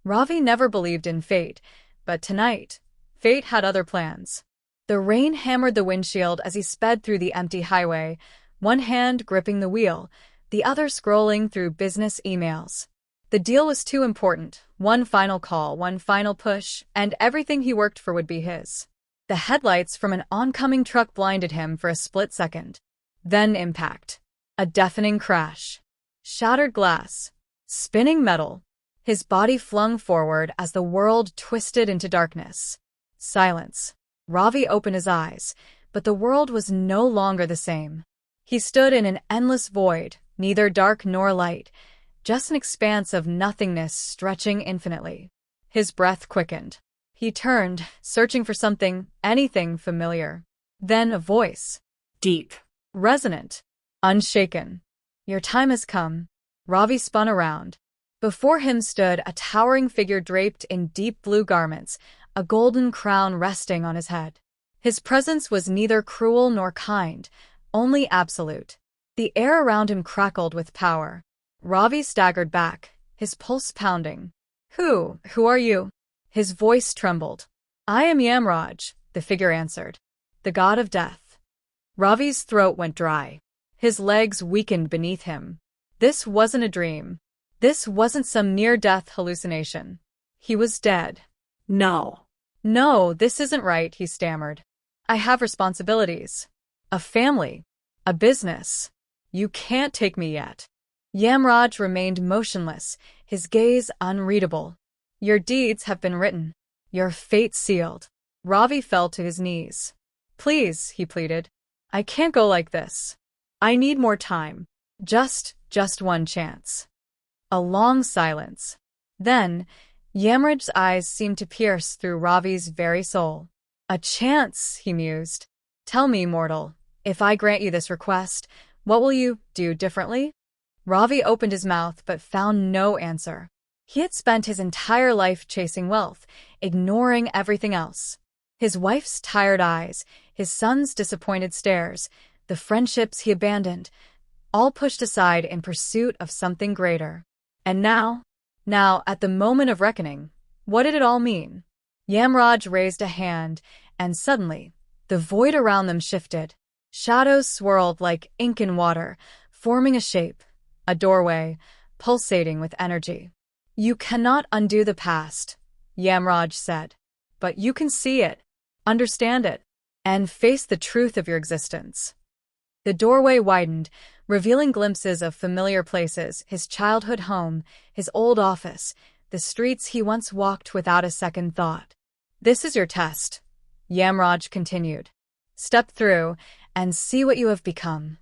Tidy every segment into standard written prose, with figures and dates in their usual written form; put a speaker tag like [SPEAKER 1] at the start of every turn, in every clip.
[SPEAKER 1] Ravi never believed in fate, but tonight, fate had other plans. The rain hammered the windshield as he sped through the empty highway, one hand gripping the wheel, the other scrolling through business emails. The deal was too important. One final call, one final push, and everything he worked for would be his. The headlights from an oncoming truck blinded him for a split second. Then impact. A deafening crash. Shattered glass. Spinning metal. His body flung forward as the world twisted into darkness. Silence. Ravi opened his eyes, but the world was no longer the same. He stood in an endless void, neither dark nor light, just an expanse of nothingness stretching infinitely. His breath quickened. He turned, searching for something, anything familiar. Then a voice. Deep. Resonant. Unshaken. Your time has come. Ravi spun around. Before him stood a towering figure draped in deep blue garments, a golden crown resting on his head. His presence was neither cruel nor kind, only absolute. The air around him crackled with power. Ravi staggered back, his pulse pounding. Who are you? His voice trembled. I am Yamraj, the figure answered. The god of death. Ravi's throat went dry. His legs weakened beneath him. This wasn't a dream. This wasn't some near-death hallucination. He was dead. No, this isn't right, he stammered. I have responsibilities. A family. A business. You can't take me yet. Yamraj remained motionless, his gaze unreadable. Your deeds have been written. Your fate sealed. Ravi fell to his knees. Please, he pleaded. I can't go like this. I need more time. Just one chance. A long silence. Then, Yamraj's eyes seemed to pierce through Ravi's very soul. A chance, he mused. Tell me, mortal, if I grant you this request, what will you do differently? Ravi opened his mouth but found no answer. He had spent his entire life chasing wealth, ignoring everything else. His wife's tired eyes, his son's disappointed stares, the friendships he abandoned, all pushed aside in pursuit of something greater. And now, at the moment of reckoning, what did it all mean? Yamraj raised a hand, and suddenly, the void around them shifted. Shadows swirled like ink in water, forming a shape, a doorway, pulsating with energy. You cannot undo the past, Yamraj said, but you can see it, understand it, and face the truth of your existence. The doorway widened, revealing glimpses of familiar places, his childhood home, his old office, the streets he once walked without a second thought. This is your test, Yamraj continued. Step through and see what you have become.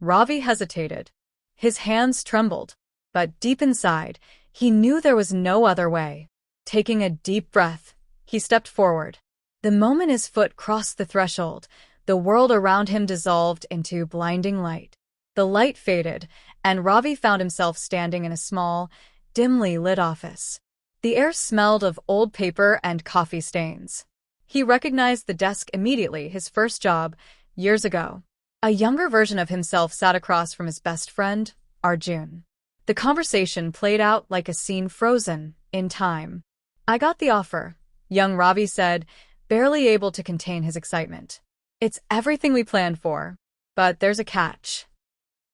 [SPEAKER 1] Ravi hesitated. His hands trembled, but deep inside, he knew there was no other way. Taking a deep breath, he stepped forward. The moment his foot crossed the threshold, the world around him dissolved into blinding light. The light faded, and Ravi found himself standing in a small, dimly lit office. The air smelled of old paper and coffee stains. He recognized the desk immediately, his first job, years ago. A younger version of himself sat across from his best friend, Arjun. The conversation played out like a scene frozen in time. I got the offer, young Ravi said, barely able to contain his excitement. It's everything we planned for, but there's a catch.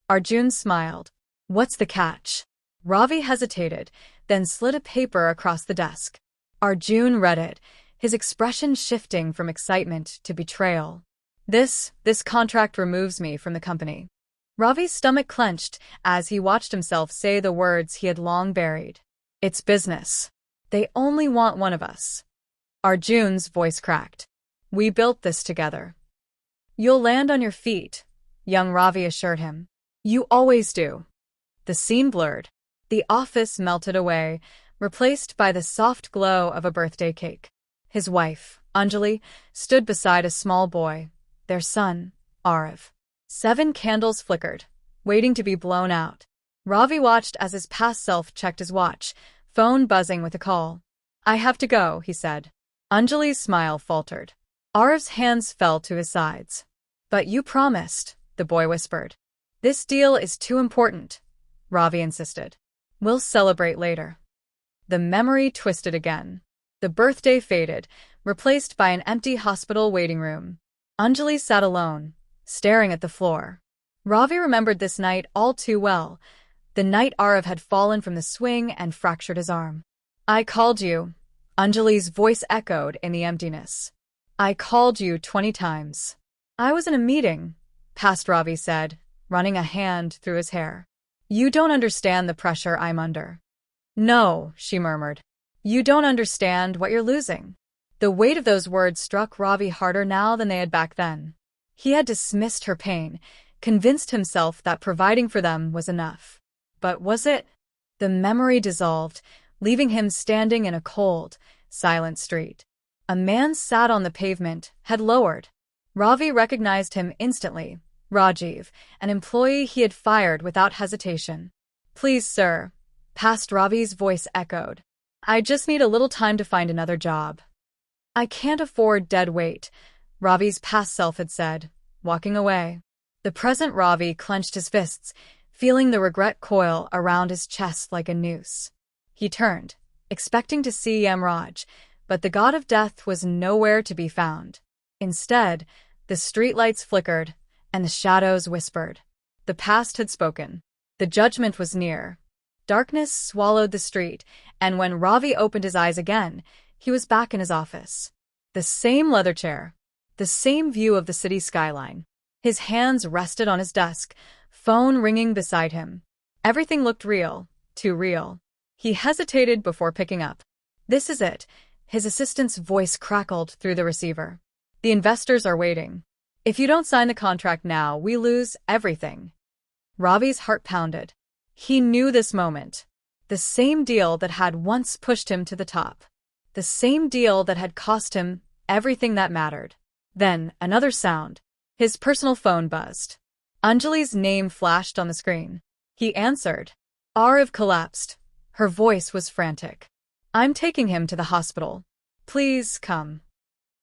[SPEAKER 1] Arjun smiled. What's the catch? Ravi hesitated, then slid a paper across the desk. Arjun read it, his expression shifting from excitement to betrayal. This contract removes me from the company. Ravi's stomach clenched as he watched himself say the words he had long buried. It's business. They only want one of us. Arjun's voice cracked. We built this together. You'll land on your feet, young Ravi assured him. You always do. The scene blurred. The office melted away, replaced by the soft glow of a birthday cake. His wife, Anjali, stood beside a small boy, their son, Arav. 7 candles flickered, waiting to be blown out. Ravi watched as his past self checked his watch, phone buzzing with a call. I have to go, he said. Anjali's smile faltered. Arav's hands fell to his sides. But you promised, the boy whispered. This deal is too important, Ravi insisted. We'll celebrate later. The memory twisted again. The birthday faded, replaced by an empty hospital waiting room. Anjali sat alone, staring at the floor. Ravi remembered this night all too well, the night Arav had fallen from the swing and fractured his arm. "I called you," Anjali's voice echoed in the emptiness. "I called you 20 times. "I was in a meeting," Past Ravi said, running a hand through his hair. "You don't understand the pressure I'm under." "No," she murmured. "You don't understand what you're losing." The weight of those words struck Ravi harder now than they had back then. He had dismissed her pain, convinced himself that providing for them was enough. But was it? The memory dissolved, leaving him standing in a cold, silent street. A man sat on the pavement, head lowered. Ravi recognized him instantly. Rajiv, an employee he had fired without hesitation. "Please, sir," Past Ravi's voice echoed. "I just need a little time to find another job." "I can't afford dead weight," Ravi's past self had said, walking away. The present Ravi clenched his fists, feeling the regret coil around his chest like a noose. He turned, expecting to see Yamraj, but the god of death was nowhere to be found. Instead, the streetlights flickered, and the shadows whispered. The past had spoken. The judgment was near. Darkness swallowed the street, and when Ravi opened his eyes again, he was back in his office. The same leather chair, the same view of the city skyline. His hands rested on his desk, phone ringing beside him. Everything looked real, too real. He hesitated before picking up. "This is it," his assistant's voice crackled through the receiver. "The investors are waiting. If you don't sign the contract now, we lose everything." Ravi's heart pounded. He knew this moment. The same deal that had once pushed him to the top. The same deal that had cost him everything that mattered. Then, another sound. His personal phone buzzed. Anjali's name flashed on the screen. He answered. Arav collapsed. Her voice was frantic. "I'm taking him to the hospital. Please come."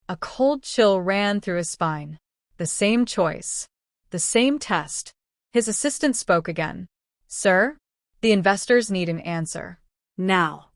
[SPEAKER 1] A cold chill ran through his spine. The same choice. The same test. His assistant spoke again. "Sir, the investors need an answer. Now."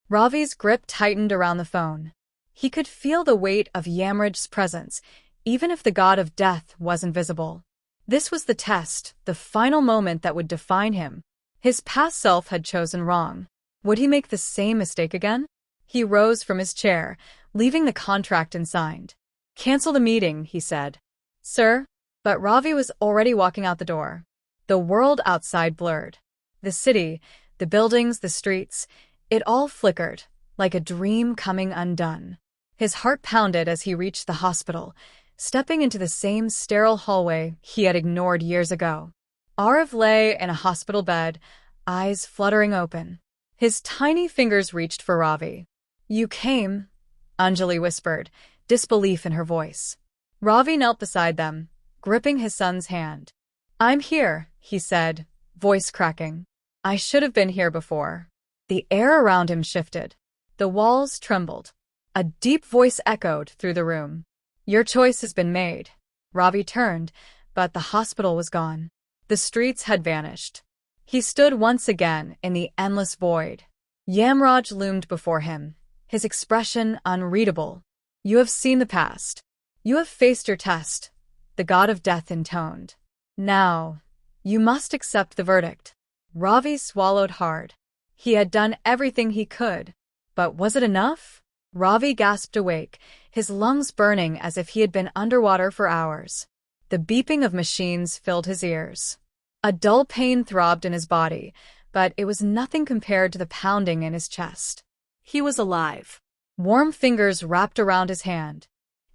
[SPEAKER 1] Ravi's grip tightened around the phone. He could feel the weight of Yamraj's presence, even if the god of death wasn't visible. This was the test, the final moment that would define him. His past self had chosen wrong. Would he make the same mistake again? He rose from his chair, leaving the contract unsigned. "Cancel the meeting," he said. "Sir?" But Ravi was already walking out the door. The world outside blurred. The city, the buildings, the streets, it all flickered, like a dream coming undone. His heart pounded as he reached the hospital, stepping into the same sterile hallway he had ignored years ago. Arav lay in a hospital bed, eyes fluttering open. His tiny fingers reached for Ravi. "You came," Anjali whispered, disbelief in her voice. Ravi knelt beside them, gripping his son's hand. "I'm here," he said, voice cracking. "I should have been here before." The air around him shifted. The walls trembled. A deep voice echoed through the room. "Your choice has been made." Ravi turned, but the hospital was gone. The streets had vanished. He stood once again in the endless void. Yamraj loomed before him, his expression unreadable. "You have seen the past. You have faced your test," the god of death intoned. "Now, you must accept the verdict." Ravi swallowed hard. He had done everything he could. But was it enough? Ravi gasped awake, his lungs burning as if he had been underwater for hours. The beeping of machines filled his ears. A dull pain throbbed in his body, but it was nothing compared to the pounding in his chest. He was alive. Warm fingers wrapped around his hand.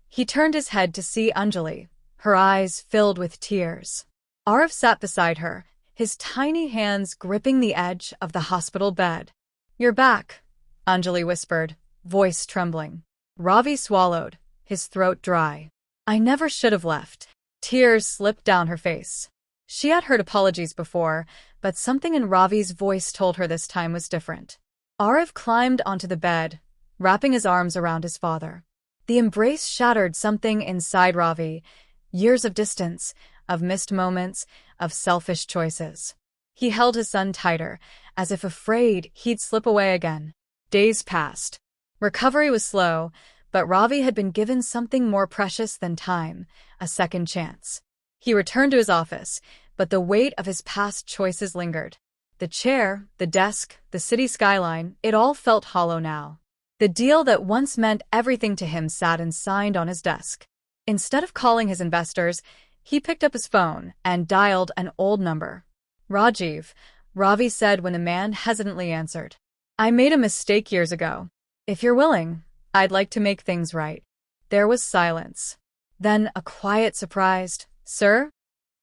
[SPEAKER 1] He turned his head to see Anjali, her eyes filled with tears. Arav sat beside her, his tiny hands gripping the edge of the hospital bed. "You're back," Anjali whispered, voice trembling. Ravi swallowed, his throat dry. "I never should have left." Tears slipped down her face. She had heard apologies before, but something in Ravi's voice told her this time was different. Arav climbed onto the bed, wrapping his arms around his father. The embrace shattered something inside Ravi, years of distance, of missed moments, of selfish choices. He held his son tighter, as if afraid he'd slip away again. Days passed. Recovery was slow, but Ravi had been given something more precious than time, a second chance. He returned to his office, but the weight of his past choices lingered. The chair, the desk, the city skyline, it all felt hollow now. The deal that once meant everything to him sat unsigned on his desk. Instead of calling his investors, he picked up his phone and dialed an old number. Rajiv, Ravi said when the man hesitantly answered. I made a mistake years ago. If you're willing, I'd like to make things right. There was silence. Then a quiet, surprised, Sir,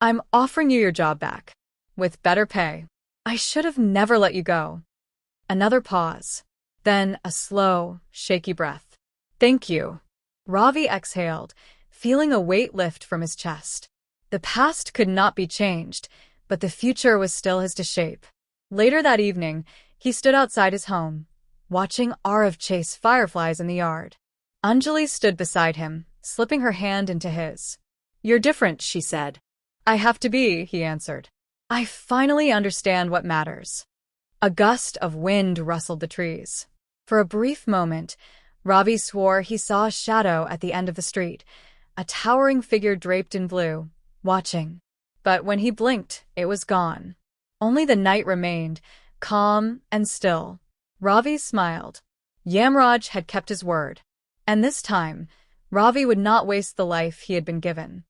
[SPEAKER 1] I'm offering you your job back. With better pay. I should have never let you go. Another pause. Then a slow, shaky breath. Thank you. Ravi exhaled, feeling a weight lift from his chest. The past could not be changed, but the future was still his to shape. Later that evening, he stood outside his home, watching Arav chase fireflies in the yard. Anjali stood beside him, slipping her hand into his. You're different, she said. I have to be, he answered. I finally understand what matters. A gust of wind rustled the trees. For a brief moment, Ravi swore he saw a shadow at the end of the street, a towering figure draped in blue, watching. But when he blinked, it was gone. Only the night remained, calm and still. Ravi smiled. Yamraj had kept his word. And this time, Ravi would not waste the life he had been given.